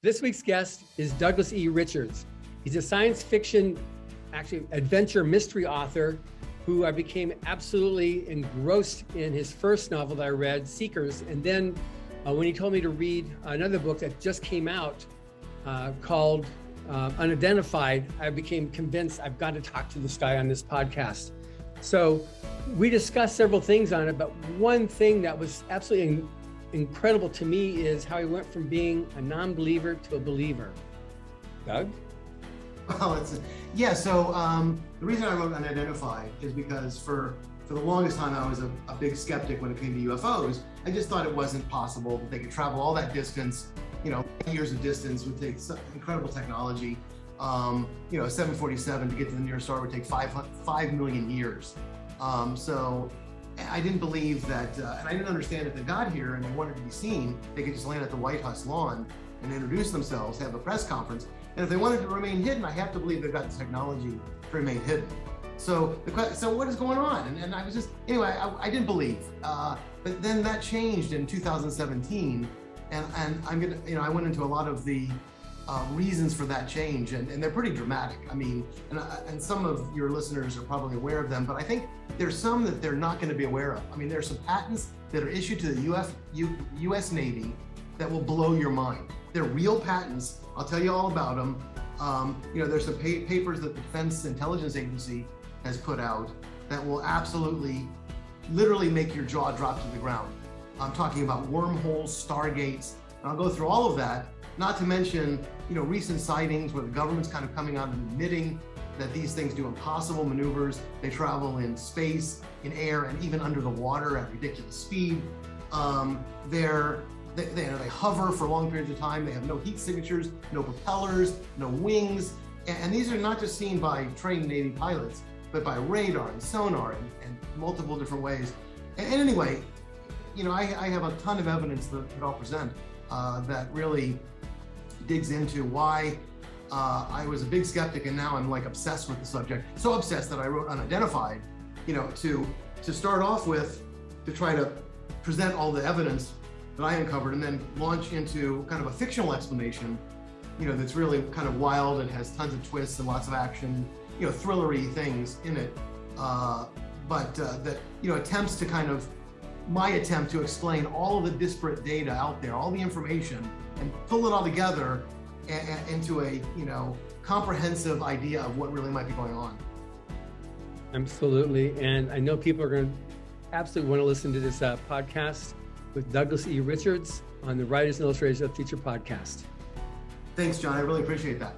This week's guest is Douglas E. Richards. He's a science fiction, adventure mystery author who I became absolutely engrossed in his first novel that I read, Seekers. And then when he told me to read another book that just came out called Unidentified, I became convinced I've got to talk to this guy on this podcast. So we discussed several things on it, but one thing that was absolutely incredible to me is how he went from being a non-believer to a believer. Doug? Well, the reason I wrote Unidentified is because for the longest time I was a big skeptic when it came to UFOs. I just thought it wasn't possible that they could travel all that distance, years of distance would take incredible technology. A 747 to get to the nearest star would take 5 million years. So I didn't believe that, and I didn't understand if they got here and they wanted to be seen, they could just land at the White House lawn and introduce themselves, have a press conference. And if they wanted to remain hidden, I have to believe they've got the technology to remain hidden. So what is going on? And I was just, anyway, I didn't believe. But then that changed in 2017. And I went into a lot of the reasons for that change, and they're pretty dramatic. I mean, and some of your listeners are probably aware of them, but I think there's some that they're not going to be aware of. I mean, there's some patents that are issued to the U.S. Navy that will blow your mind. They're real patents. I'll tell you all about them. There's some papers that the Defense Intelligence Agency has put out that will absolutely, literally make your jaw drop to the ground. I'm talking about wormholes, stargates, and I'll go through all of that. Not to mention, recent sightings where the government's kind of coming out and admitting that these things do impossible maneuvers. They travel in space, in air, and even under the water at ridiculous speed. They hover for long periods of time. They have no heat signatures, no propellers, no wings. And these are not just seen by trained Navy pilots, but by radar and sonar and multiple different ways. And anyway, I have a ton of evidence that I'll present that really digs into why I was a big skeptic, and now I'm like obsessed with the subject. So obsessed that I wrote Unidentified, to start off with, to try to present all the evidence that I uncovered, and then launch into kind of a fictional explanation, that's really kind of wild and has tons of twists and lots of action, thrillery things in it, but that attempts to kind of my attempt to explain all of the disparate data out there, all the information, and pull it all together into a comprehensive idea of what really might be going on. Absolutely, and I know people are going to absolutely want to listen to this podcast with Douglas E. Richards on the Writers and Illustrators of the Future podcast. Thanks, John. I really appreciate that.